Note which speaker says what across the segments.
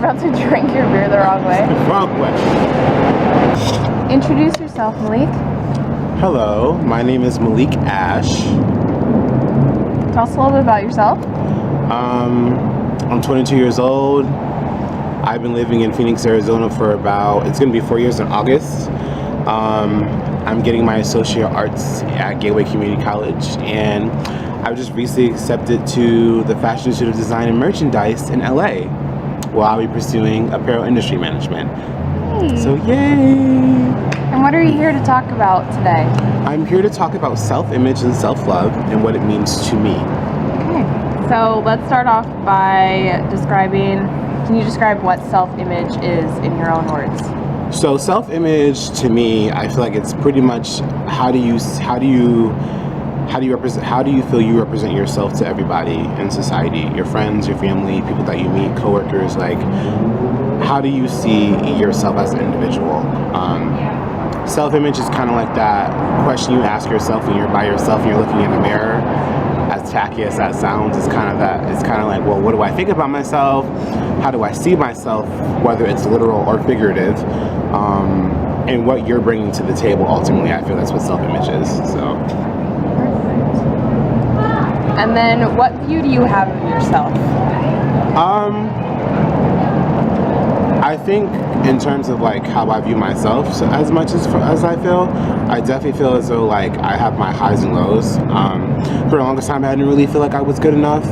Speaker 1: about to drink your beer the wrong way.
Speaker 2: Wrong way.
Speaker 1: Introduce yourself, Malik.
Speaker 2: Hello, my name is Malik Ash.
Speaker 1: Tell us a little bit about yourself.
Speaker 2: I'm 22 years old. I've been living in Phoenix, Arizona for it's going to be 4 years in August. I'm getting my Associate Arts at Gateway Community College, and I was just recently accepted to the Fashion Institute of Design and Merchandise in LA, while I'll be pursuing apparel industry management.
Speaker 1: Hey.
Speaker 2: So yay!
Speaker 1: And what are you here to talk about today?
Speaker 2: I'm here to talk about self-image and self-love and what it means to me.
Speaker 1: Okay, so let's start off by can you describe what self-image is in your own words?
Speaker 2: So self-image to me, I feel like it's pretty much how do you feel you represent yourself to everybody in society, your friends, your family, people that you meet, coworkers. Like, how do you see yourself as an individual? Self-image is kind of like that question you ask yourself when you're by yourself and you're looking in the mirror. As tacky as that sounds, it's kind of like, well, what do I think about myself? How do I see myself, whether it's literal or figurative? And what you're bringing to the table, ultimately, I feel that's what self-image is. So.
Speaker 1: And then, what view do you have of yourself?
Speaker 2: I think in terms of like how I view myself, so as much as I feel, I definitely feel as though like I have my highs and lows. For the longest time, I didn't really feel like I was good enough.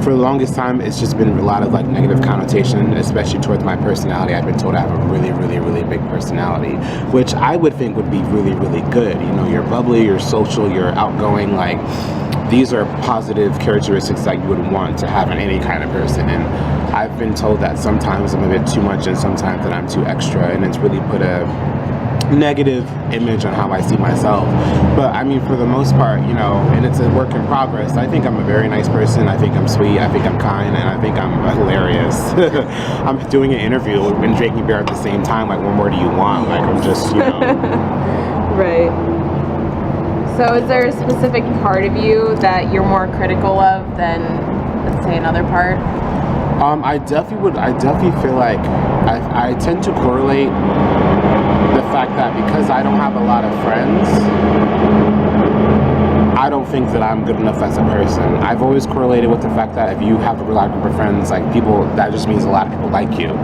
Speaker 2: For the longest time, it's just been a lot of like negative connotation, especially towards my personality. I've been told I have a really, really, really big personality, which I would think would be really, really good. You know, you're bubbly, you're social, you're outgoing. Like, these are positive characteristics that you would want to have in any kind of person. And I've been told that sometimes I'm a bit too much and sometimes that I'm too extra, and it's really put a negative image on how I see myself. But I mean, for the most part, you know, and it's a work in progress. I think I'm a very nice person. I think I'm sweet. I think I'm kind, and I think I'm hilarious. I'm doing an interview and drinking beer at the same time. Like, what more do you want? Like, I'm just, you know.
Speaker 1: Right. So is there a specific part of you that you're more critical of than, let's say, another part?
Speaker 2: I definitely feel like I tend to correlate the fact that because I don't have a lot of friends, I don't think that I'm good enough as a person. I've always correlated with the fact that if you have a large group of friends, like people, that just means a lot of people like you.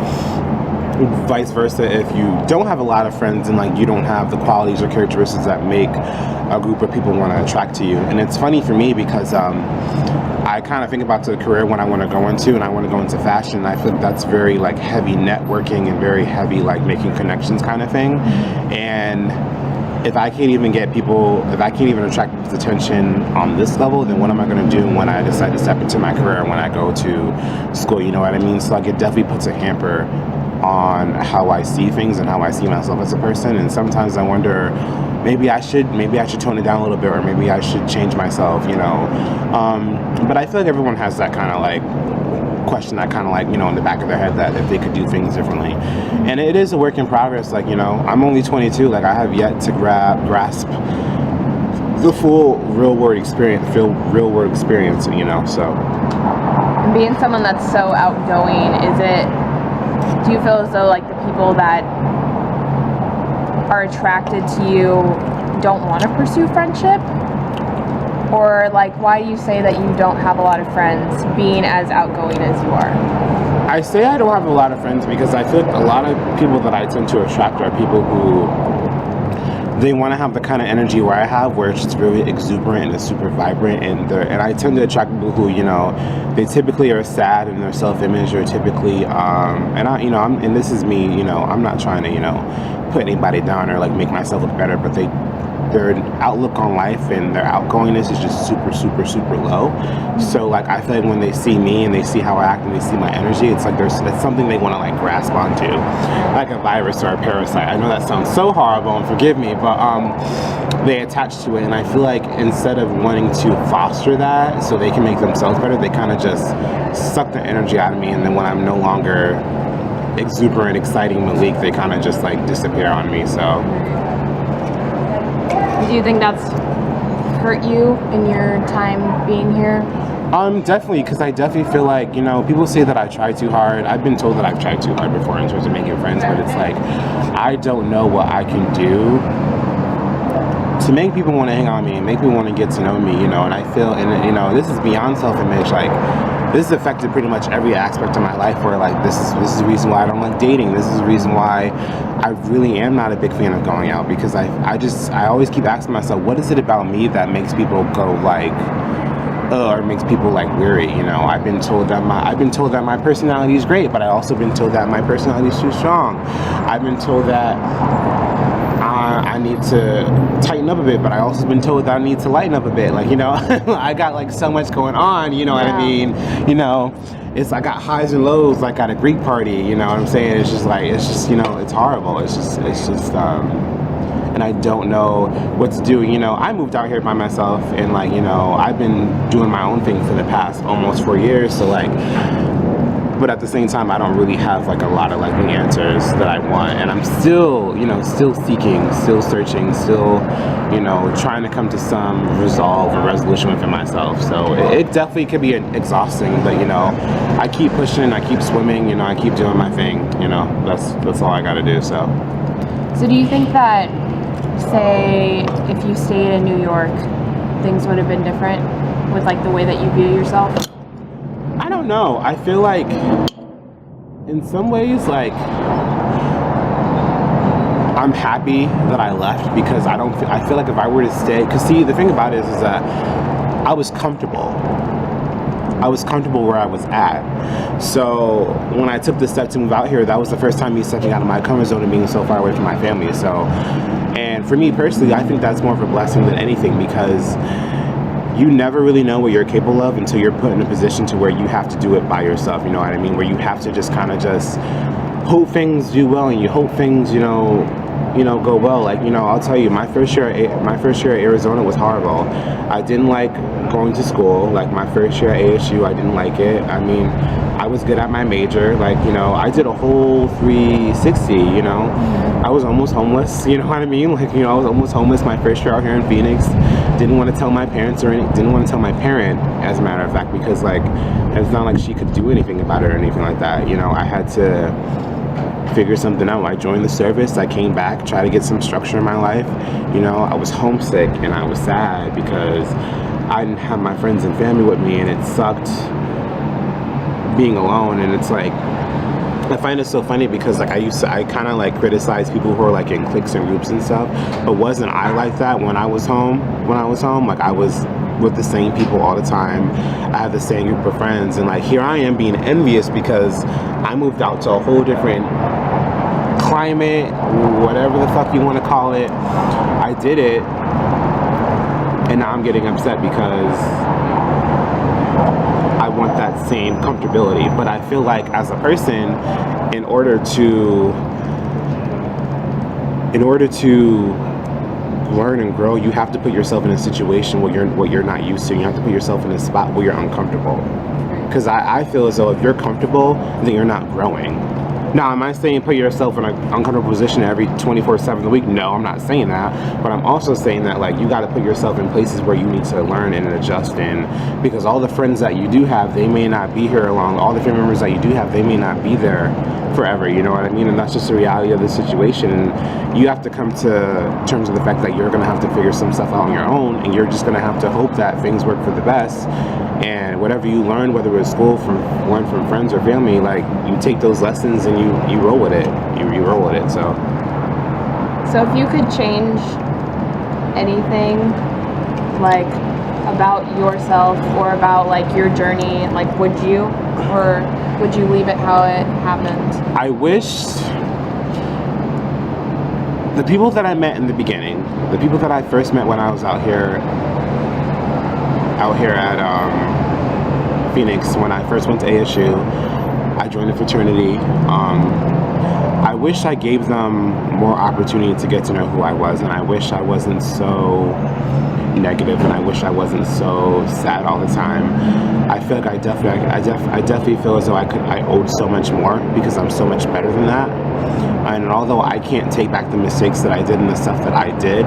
Speaker 2: Vice versa, if you don't have a lot of friends and like you don't have the qualities or characteristics that make a group of people want to attract to you. And it's funny for me because I kind of think about the career when I want to go into, and I want to go into fashion. I feel like that's very like heavy networking and very heavy like making connections kind of thing. And if I can't even attract people's attention on this level, then what am I going to do when I decide to step into my career, when I go to school, you know what I mean? So like it definitely puts a hamper on how I see things and how I see myself as a person. And sometimes I wonder, maybe I should tone it down a little bit, or maybe I should change myself, you know. But I feel like everyone has that kind of like question, that kind of like, you know, in the back of their head, that if they could do things differently. And it is a work in progress. Like, you know, I'm only 22. Like, I have yet to grasp the full real world experience, you know. So
Speaker 1: Being someone that's so outgoing, do you feel as though like the people that are attracted to you don't want to pursue friendship? Or like, why do you say that you don't have a lot of friends being as outgoing as you are?
Speaker 2: I say I don't have a lot of friends because I feel like a lot of people that I tend to attract are people who, they want to have the kind of energy where I have, where it's just really exuberant and it's super vibrant, and I tend to attract people who, you know, they typically are sad in their self-image, or typically, and this is me, you know, I'm not trying to, you know, put anybody down or like make myself look better, but their outlook on life and their outgoingness is just super, super, super low. So like, I feel like when they see me and they see how I act and they see my energy, it's like it's something they want to like grasp onto, like a virus or a parasite. I know that sounds so horrible, and forgive me, but they attach to it. And I feel like instead of wanting to foster that so they can make themselves better, they kind of just suck the energy out of me. And then when I'm no longer exuberant, exciting Malik, they kind of just like disappear on me. So
Speaker 1: do you think that's hurt you in your time being here?
Speaker 2: Definitely, because I definitely feel like, people say that I try too hard. I've been told that I've tried too hard before in terms of making friends, but it's like, I don't know what I can do to make people want to hang on me and make people want to get to know me, and I feel, and this is beyond self-image, like, this has affected pretty much every aspect of my life where, like, this is the reason why I don't like dating. This is the reason why I really am not a big fan of going out, because I always keep asking myself, what is it about me that makes people go, like, or makes people, like, weary, I've been told that my personality is great, but I also been told that my personality is too strong. I've been told that I need to tighten up a bit, but I also been told that I need to lighten up a bit. Like, I got, like, so much going on, what I mean? It's, I got highs and lows, like, at a Greek party, you know what I'm saying? It's just, like, it's horrible. It's just, and I don't know what to do. I moved out here by myself, and, like, I've been doing my own thing for the past almost 4 years, so, like, but at the same time, I don't really have, like, a lot of, like, the answers that I want, and I'm still, still seeking, still searching, still, trying to come to some resolve or resolution within myself. So it definitely could be exhausting, but, I keep pushing, I keep swimming, I keep doing my thing, that's all I gotta do. So
Speaker 1: do you think that, say, if you stayed in New York, things would have been different with, like, the way that you view yourself?
Speaker 2: I don't know. I feel like in some ways, like, I'm happy that I left, because I feel like if I were to stay, because see, the thing about it is that I was comfortable where I was at. So when I took the step to move out here, that was the first time me stepping out of my comfort zone and being so far away from my family. So, and for me personally, I think that's more of a blessing than anything, because you never really know what you're capable of until you're put in a position to where you have to do it by yourself, you know what I mean? Where you have to just kind of just hope things do well, and you hope things, go well. Like, I'll tell you, my first year at Arizona was horrible. I didn't like going to school. Like, my first year at ASU, I didn't like it. I mean, I was good at my major. Like, I did a whole 360, I was almost homeless, you know what I mean? Like, I was almost homeless my first year out here in Phoenix. Didn't want to tell my parents didn't want to tell my parent, as a matter of fact, because, like, it's not like she could do anything about it or anything like that. I had to figure something out. I joined the service, I came back, tried to get some structure in my life. I was homesick and I was sad because I didn't have my friends and family with me, and it sucked being alone. And it's like, I find it so funny because, like, I kind of, like, criticize people who are, like, in cliques and groups and stuff, but wasn't I like that when I was home? Like, I was with the same people all the time. I had the same group of friends, and, like, here I am being envious because I moved out to a whole different climate, whatever the fuck you want to call it. I did it, and now I'm getting upset because I want that same comfortability. But I feel like, as a person, in order to learn and grow, you have to put yourself in a situation where you're not used to. You have to put yourself in a spot where you're uncomfortable. Because I feel as though if you're comfortable, then you're not growing. Now, am I saying put yourself in an uncomfortable position every 24/7 of the week? No, I'm not saying that. But I'm also saying that, like, you got to put yourself in places where you need to learn and adjust in. Because all the friends that you do have, they may not be here long. All the family members that you do have, they may not be there forever, you know what I mean? And that's just the reality of the situation. And you have to come to terms with the fact that you're going to have to figure some stuff out on your own, and you're just going to have to hope that things work for the best. And whatever you learn, whether it's school, learn from friends or family, like, you take those lessons and you roll with it. You roll with it. So
Speaker 1: if you could change anything, like, about yourself or about, like, your journey, like, would you? Or would you leave it how it happened?
Speaker 2: I wish the people that I met in the beginning, the people that I first met when I was out here at Phoenix, when I first went to ASU, I joined a fraternity. I wish I gave them more opportunity to get to know who I was, and I wish I wasn't so negative, and I wish I wasn't so sad all the time. I feel like I definitely feel as though I owed so much more, because I'm so much better than that. And although I can't take back the mistakes that I did and the stuff that I did,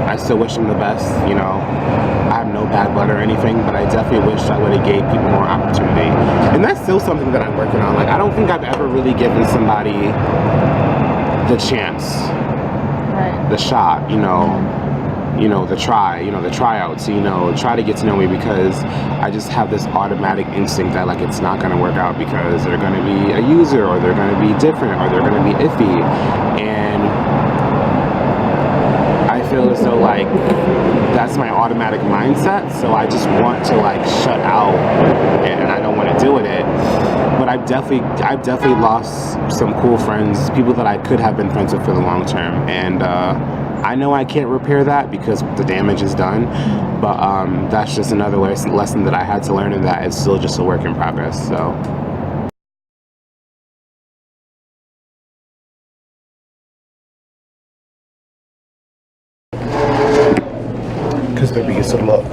Speaker 2: I still wish them the best. I have no bad blood or anything, but I definitely wish I would have gave people more opportunity. And that's still something that I'm working on. Like, I don't think I've ever really given somebody the chance, the shot, you know, the tryouts, you know, try to get to know me, because I just have this automatic instinct that like it's not going to work out because they're going to be a user, or they're going to be different, or they're going to be iffy. And I feel as though like that's my automatic mindset, so I just want to like shut out, and I don't want to deal with it. But I've definitely lost some cool friends, people that I could have been friends with for the long term, and I know I can't repair that because the damage is done, but that's just another lesson that I had to learn, and that it's still just a work in progress. So. Because baby used to look.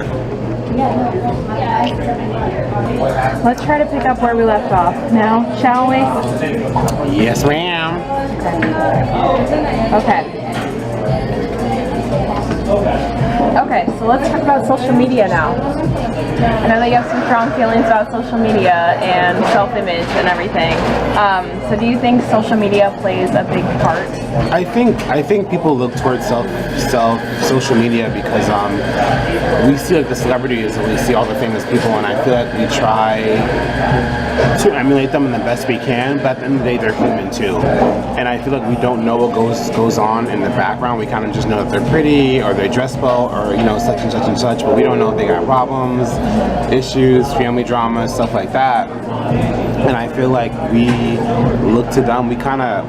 Speaker 1: Let's try to pick up where we left off now, shall we?
Speaker 2: Yes, ma'am.
Speaker 1: Okay, so let's talk about social media now. I know that you have some strong feelings about social media and self-image and everything. So do you think social media plays a big part?
Speaker 2: I think people look towards social media because we see like the celebrities and we see all the famous people, and I feel like we try to emulate them in the best we can, but at the end of the day they're human too. And I feel like we don't know what goes on in the background. We kind of just know that they're pretty, or they dress well, or you know, such and such and such, but we don't know if they got problems, issues, family drama, stuff like that. And I feel like we look to them, we kind of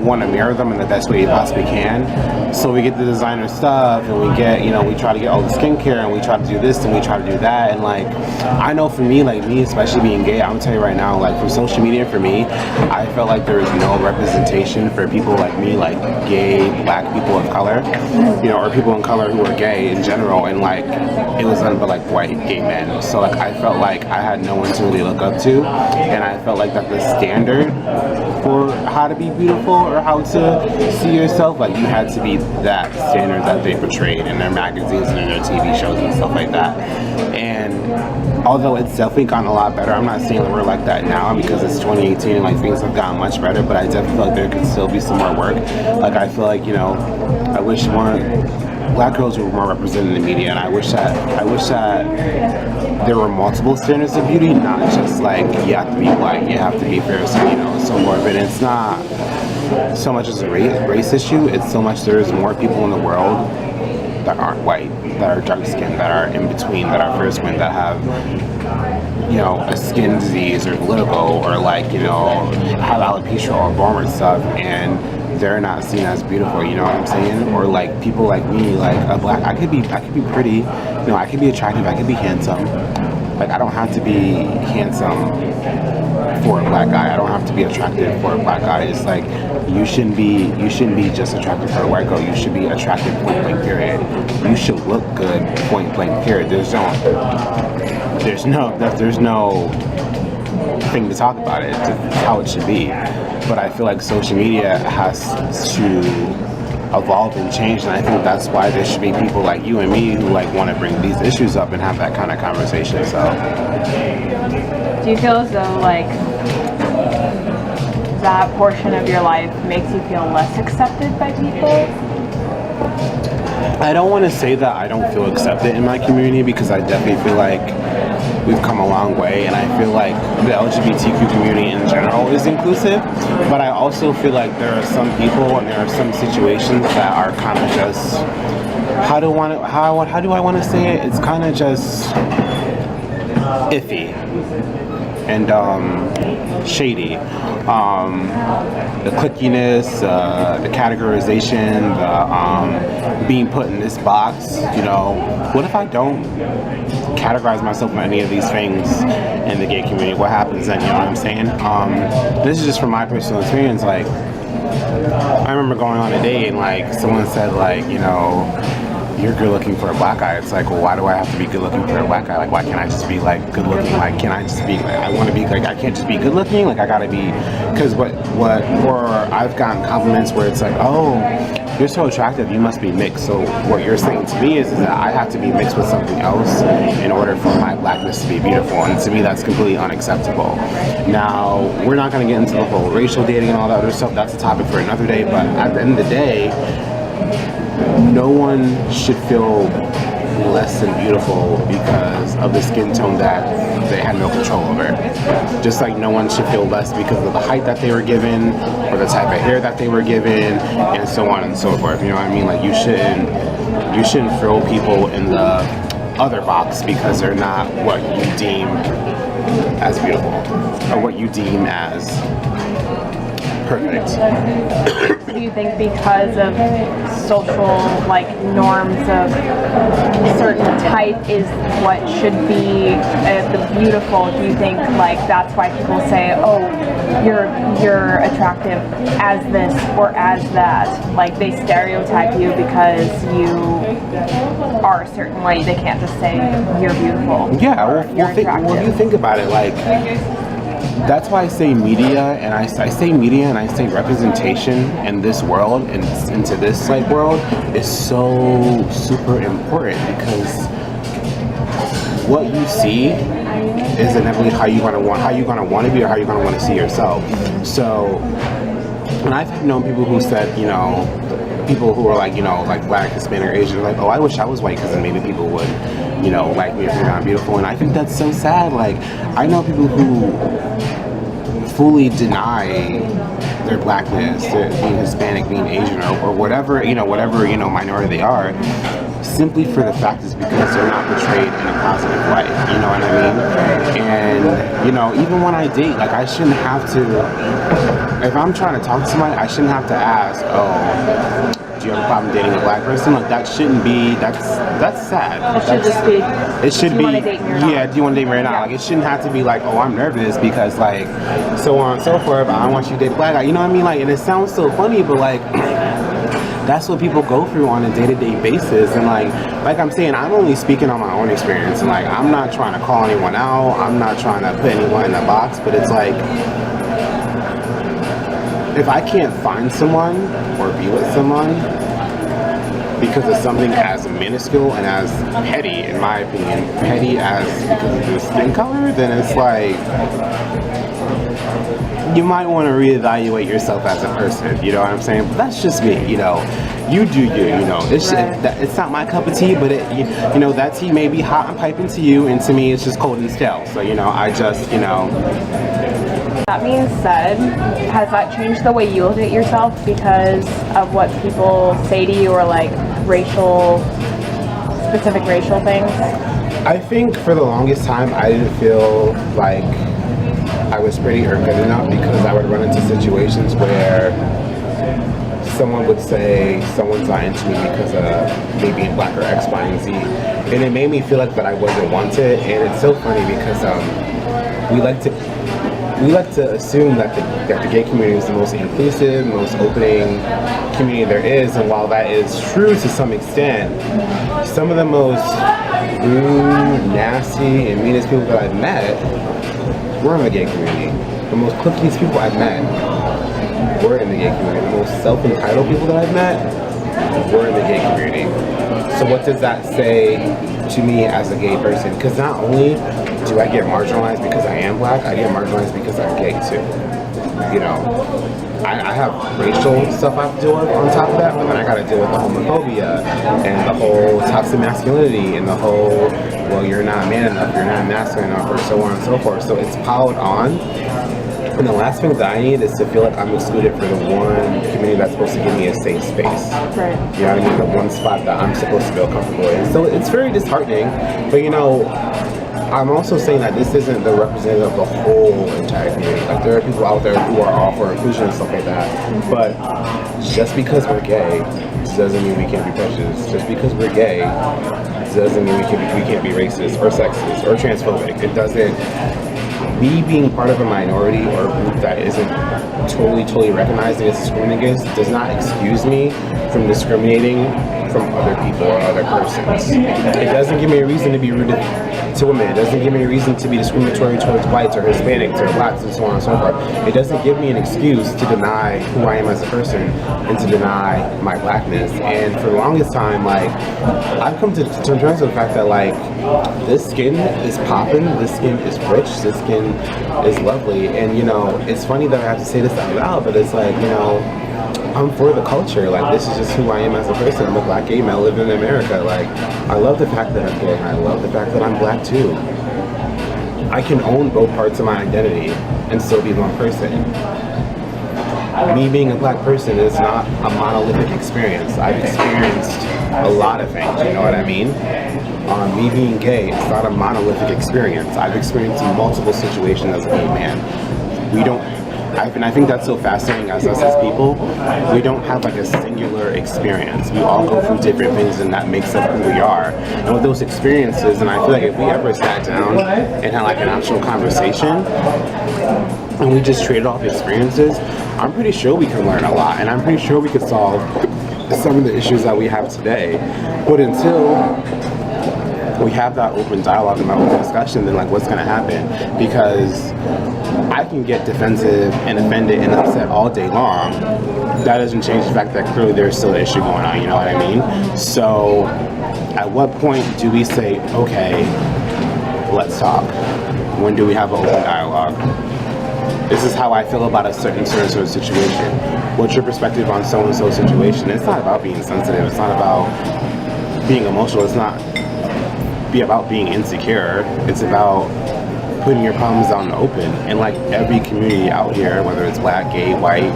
Speaker 2: want to mirror them in the best way we possibly can. So we get the designer stuff, and we get, you know, we try to get all the skincare, and we try to do this, and we try to do that. And like, I know for me, especially being gay, I'm gonna tell you right now, like, for social media, for me, I felt like there was no representation for people like me, like gay, black people of color, you know, or people in color who are gay in general. And like, it was none but like white gay men. So like, I felt like I had no one to really look up to, and I felt like that the standard for how to be beautiful or how to see yourself, like, you had to be that standard that they portrayed in their magazines and in their TV shows and stuff like that. And although it's definitely gotten a lot better, I'm not saying that we're like that now because it's 2018 and like things have gotten much better, but I definitely feel like there could still be some more work. Like, I feel like, you know, I wish more black girls were more represented in the media, and I wish that there were multiple standards of beauty, not just like you have to be white, you have to be fair, so, you know, so forth. And it's not so much as a race issue, it's so much there's more people in the world that aren't white, that are dark skinned, that are in between, that are fair skinned, that have, you know, a skin disease or vitiligo, or like, you know, have alopecia or Borman stuff, and they're not seen as beautiful, you know what I'm saying? Or like people like me, like a black, I could be pretty, you know, I could be attractive, I could be handsome. Like, I don't have to be handsome for a black guy. I don't have to be attractive for a black guy. It's like, you shouldn't be just attractive for a white girl. You should be attractive, point blank period. You should look good, point blank period. There's no thing to talk about it. It's how it should be. But I feel like social media has to evolve and change, and I think that's why there should be people like you and me who like want to bring these issues up and have that kind of conversation. So,
Speaker 1: do you feel as though like that portion of your life makes you feel less accepted by people?
Speaker 2: I don't want to say that I don't feel accepted in my community, because I definitely feel like we've come a long way, and I feel like the LGBTQ community in general is inclusive, but I also feel like there are some people and there are some situations that are kind of just, how do I want to say it? It's kind of just iffy and shady. The clickiness, the categorization, the being put in this box, you know. What if I don't categorize myself in any of these things in the gay community? What happens then, you know what I'm saying? This is just from my personal experience. Like, I remember going on a date and like someone said like, you know, you're good looking for a black guy. It's like, well, why do I have to be good looking for a black guy? Like, why can't I just be like good looking? Like, can I just be like, I want to be like, I can't just be good looking. Like, I gotta be, because or I've gotten compliments where it's like, oh, you're so attractive, you must be mixed. So what you're saying to me is that I have to be mixed with something else in order for my blackness to be beautiful. And to me, that's completely unacceptable. Now, we're not going to get into the whole racial dating and all that other stuff. That's a topic for another day. But at the end of the day, no one should feel less than beautiful because of the skin tone that they had no control over. Just like no one should feel less because of the height that they were given or the type of hair that they were given and so on and so forth. You know what I mean? Like you shouldn't throw people in the other box because they're not what you deem as beautiful or what you deem as perfect.
Speaker 1: Do you think because of social like norms of a certain type is what should be the beautiful? Do you think like that's why people say, oh, you're attractive as this or as that? Like they stereotype you because you are a certain way. They can't just say you're beautiful.
Speaker 2: Yeah, well, you think about it, like that's why I say media, and I say media, and I say representation in this world and into this like world is so super important because what you see is inevitably how you're gonna want to be or how you're gonna want to see yourself. So, and I've known people who said, you know, people who are like, you know, like black, Hispanic, or Asian, are like, oh, I wish I was white because then maybe people would, you know, like me if you're not beautiful. And I think that's so sad. Like, I know people who fully deny their blackness, their being Hispanic, being Asian, or whatever, you know, minority they are, simply for the fact is because they're not portrayed in a positive light, you know what I mean? And, you know, even when I date, like, I shouldn't have to, if I'm trying to talk to somebody, I shouldn't have to ask, oh, do you have a problem dating a black person? Like, that shouldn't be, that's sad.
Speaker 1: It should just be,
Speaker 2: it should
Speaker 1: do you want to date me or not?
Speaker 2: Yeah, do you want to date me or not?
Speaker 1: Yeah.
Speaker 2: Like, it shouldn't have to be like, oh, I'm nervous because, like, so on and so forth, I want you to date a black guy, you know what I mean? Like, and it sounds so funny, but, like, that's what people go through on a day-to-day basis. And like I'm saying, I'm only speaking on my own experience, and like I'm not trying to call anyone out, I'm not trying to put anyone in a box, but it's like if I can't find someone or be with someone because of something as minuscule and as petty, in my opinion, petty as because of their skin color, then it's like you might want to reevaluate yourself as a person, you know what I'm saying? But that's just me, you know. You do you, you know. It's not my cup of tea, but you know, that tea may be hot and piping to you, and to me it's just cold and stale. So, you know, I just, you know.
Speaker 1: That being said, has that changed the way you look at yourself because of what people say to you or like specific racial things?
Speaker 2: I think for the longest time I didn't feel like I was pretty or good enough because I would run into situations where someone would say someone's not into me because of me being black or X, Y, and Z, and it made me feel like that I wasn't wanted. And it's so funny because we like to assume that the gay community is the most inclusive, most opening community there is, and while that is true to some extent, some of the most rude, nasty, and meanest people that I've met were in the gay community. The most cliquiest people I've met were in the gay community. The most self-entitled people that I've met were in the gay community. So what does that say to me as a gay person? Because not only do I get marginalized because I am black, I get marginalized because I'm gay too. You know, I have racial stuff I have to deal with on top of that, but then I gotta deal with the homophobia and the whole toxic masculinity and the whole, well, you're not man enough, you're not masculine enough, or so on and so forth. So it's piled on. And the last thing that I need is to feel like I'm excluded for the one community that's supposed to give me a safe space.
Speaker 1: Right.
Speaker 2: You know what I mean? The one spot that I'm supposed to feel comfortable in. So it's very disheartening. But you know, I'm also saying that this isn't the representative of the whole entire community. Like there are people out there who are all for inclusion and stuff like that. But just because we're gay doesn't mean we can't be prejudiced. Just because we're gay doesn't mean we can't be racist or sexist or transphobic. It doesn't me being part of a minority or a group that isn't totally recognized and is discriminated against does not excuse me from discriminating from other people or other persons. It doesn't give me a reason to be rude to women. It doesn't give me a reason to be discriminatory towards whites or Hispanics or blacks and so on and so forth. It doesn't give me an excuse to deny who I am as a person and to deny my blackness. And for the longest time, like, I've come to terms with the fact that, like, this skin is popping, this skin is rich, this skin is lovely. And, you know, it's funny that I have to say this out loud, but it's like, you know, I'm for the culture. Like, this is just who I am as a person. I'm a black gay male living in America. Like, I love the fact that I'm gay, and I love the fact that I'm black too. I can own both parts of my identity and still be one person. Me being a black person is not a monolithic experience. I've experienced a lot of things, you know what I mean? Me being gay, it's not a monolithic experience. I've experienced multiple situations as a gay man. And I think that's so fascinating as us as people. We don't have like a singular experience. We all go through different things, and that makes up who we are. And with those experiences, and I feel like if we ever sat down and had like an actual conversation, and we just traded off experiences, I'm pretty sure we can learn a lot, and I'm pretty sure we could solve some of the issues that we have today. But until we have that open dialogue and that open discussion, then like what's going to happen? Because I can get defensive and offended and upset all day long. That doesn't change the fact that clearly there's still an issue going on, you know what I mean? So at what point do we say, okay, let's talk? When do we have an open dialogue? This is how I feel about a certain sort of situation. What's your perspective on so-and-so situation? It's not about being sensitive. It's not about being emotional. It's not about being insecure. It's about putting your problems out in the open. And like every community out here, whether it's black, gay, white,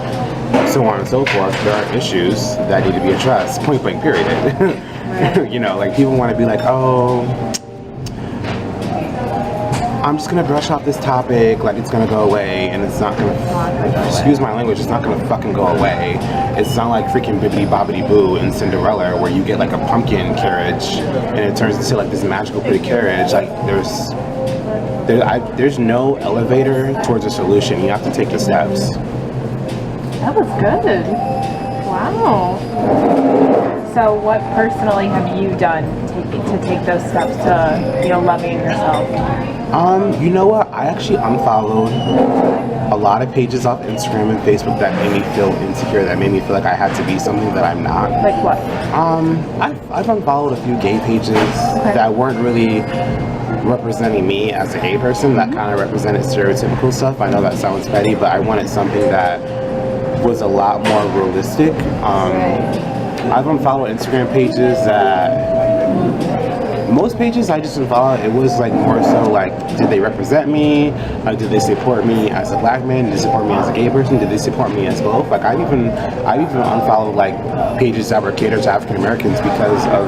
Speaker 2: so on and so forth, there are issues that need to be addressed. Point blank, period. Right. You know, like people want to be like, oh, I'm just gonna brush off this topic, like it's gonna go away, and it's not gonna, excuse my language, it's not gonna fucking go away. It's not like freaking Bibbidi Bobbidi Boo in Cinderella where you get like a pumpkin carriage and it turns into like this magical pretty carriage. Like there's no elevator towards a solution. You have to take the steps.
Speaker 1: That was good. Wow. So what personally have you done to take those steps to, you know, loving yourself?
Speaker 2: You know what? I actually unfollowed a lot of pages off Instagram and Facebook that made me feel insecure, that made me feel like I had to be something that I'm not.
Speaker 1: Like what?
Speaker 2: I've unfollowed a few gay pages that weren't really representing me as a gay person, that kind of represented stereotypical stuff. I know that sounds petty, but I wanted something that was a lot more realistic. I've unfollowed Instagram pages that most pages I just unfollowed, it was like more so like, did they represent me? Like, did they support me as a black man? Did they support me as a gay person? Did they support me as both? Like, I even unfollowed like pages that were catered to African Americans because of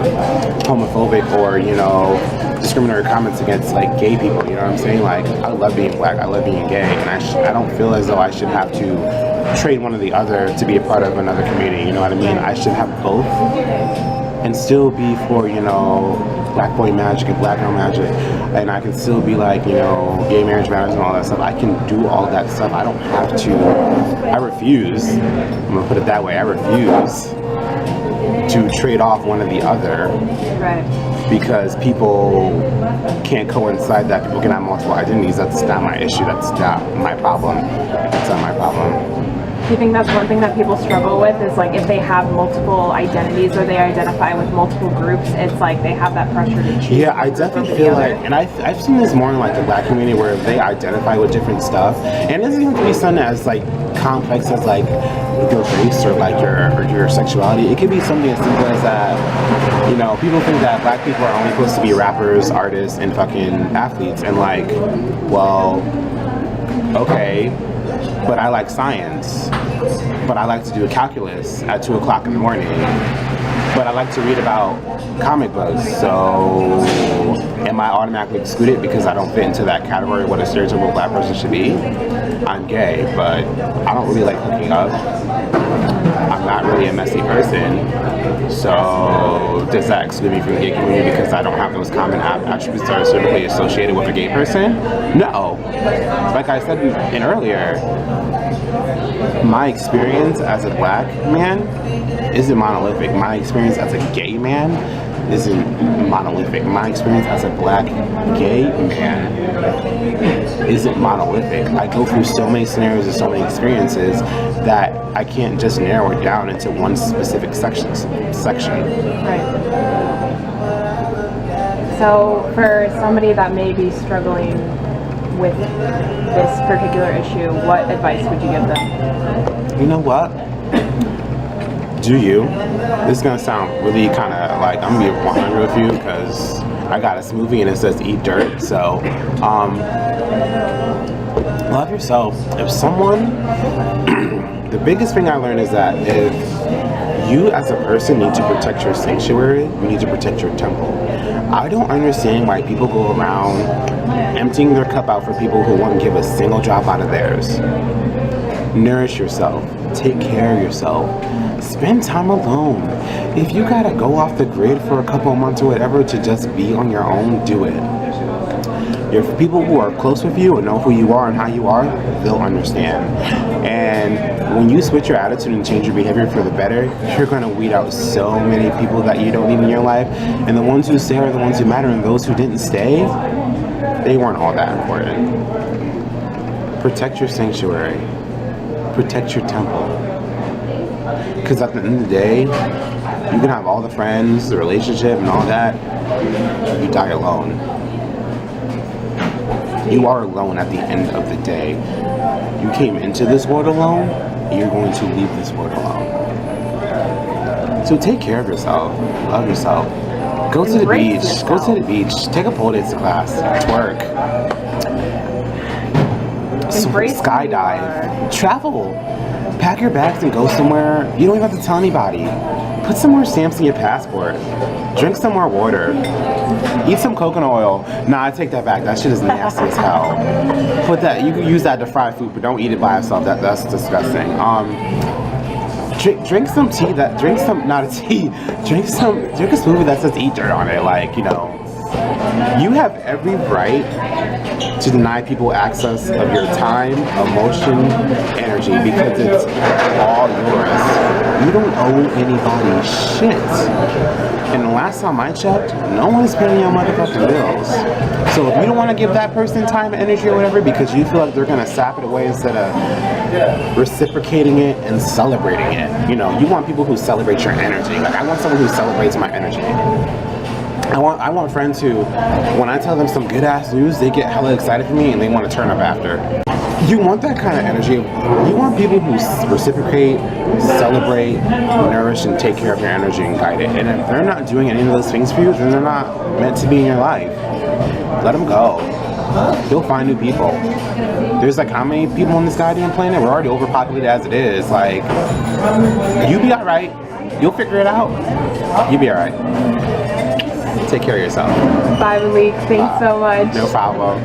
Speaker 2: homophobic or, you know, discriminatory comments against like gay people. You know what I'm saying? Like, I love being black, I love being gay, and I don't feel as though I should have to trade one or the other to be a part of another community. You know what I mean? I should have both and still be for, you know, black boy magic and black girl magic, and I can still be like, you know, gay marriage matters and all that stuff. I can do all that stuff. I don't have to. I refuse. I'm gonna put it that way. I refuse to trade off one or the other.
Speaker 1: Right.
Speaker 2: Because people can't coincide, that people can have multiple identities. That's not my issue. That's not my problem. That's not my problem.
Speaker 1: Do you think that's one thing that people struggle with, is like if they have multiple identities or they identify with multiple groups, it's like they have that pressure to choose?
Speaker 2: Yeah, I definitely feel like, and I've seen this more in like the black community where they identify with different stuff, and it doesn't even have to be something as like complex as like your race or like your sexuality. It could be something as simple as that, you know, people think that black people are only supposed to be rappers, artists, and fucking athletes, and like, well, okay, but I like science, but I like to do a calculus at 2 o'clock in the morning. but I like to read about comic books. So, am I automatically excluded because I don't fit into that category of what a stereotypical black person should be? I'm gay, but I don't really like hooking up. I'm not really a messy person. So, does that exclude me from the gay community because I don't have those common attributes that are typically associated with a gay person? No. Like I said earlier, my experience as a black man isn't monolithic. My experience as a gay man isn't monolithic. My experience as a black gay man isn't monolithic. I go through so many scenarios and so many experiences that I can't just narrow it down into one specific section.
Speaker 1: Right. So for somebody that may be struggling with this particular issue, what advice would you give them?
Speaker 2: You know what? Do you? This is gonna sound really kind of like I'm gonna be 100 with you because I got a smoothie and it says eat dirt. So, love yourself. If someone, the biggest thing I learned is that if you as a person need to protect your sanctuary, you need to protect your temple. I don't understand why people go around emptying their cup out for people who won't give a single drop out of theirs. Nourish yourself. Take care of yourself. Spend time alone. If you gotta go off the grid for a couple of months or whatever to just be on your own, do it. Your people who are close with you and know who you are and how you are, they'll understand. And when you switch your attitude and change your behavior for the better, you're gonna weed out so many people that you don't need in your life. And the ones who stay are the ones who matter, and those who didn't stay, they weren't all that important. Protect your sanctuary. Protect your temple. Because at the end of the day, you can have all the friends, the relationship, and all that. You die alone. You are alone at the end of the day. You came into this world alone, you're going to leave this world alone. So take care of yourself. Love yourself. Go to the beach. Go to the beach. Take a pole dance class. Twerk. Skydive. Travel. Pack your bags and go somewhere. You don't even have to tell anybody. Put some more stamps in your passport. Drink some more water. Eat some coconut oil. Nah, I take that back. That shit is nasty as hell. Put that. You can use that to fry food, but don't eat it by itself. That's disgusting. Drink some tea. Drink a smoothie that says eat dirt on it. Like, you know, you have every right to deny people access of your time, emotion, energy, because it's all yours. You don't owe anybody shit. And the last time I checked, no one is paying your motherfucking bills. So if you don't want to give that person time, energy, or whatever because you feel like they're going to sap it away instead of reciprocating it and celebrating it, you know, you want people who celebrate your energy. Like, I want someone who celebrates my energy. I want friends who, when I tell them some good ass news, they get hella excited for me and they want to turn up after. You want that kind of energy. You want people who reciprocate, celebrate, nourish, and take care of your energy and guide it. And if they're not doing any of those things for you, then they're not meant to be in your life. Let them go. You'll find new people. There's like how many people on this goddamn planet? We're already overpopulated as it is. Like, you'll be alright. You'll figure it out. You'll be alright. Take care of yourself.
Speaker 1: Bye, Malik. Thanks so much.
Speaker 2: No problem.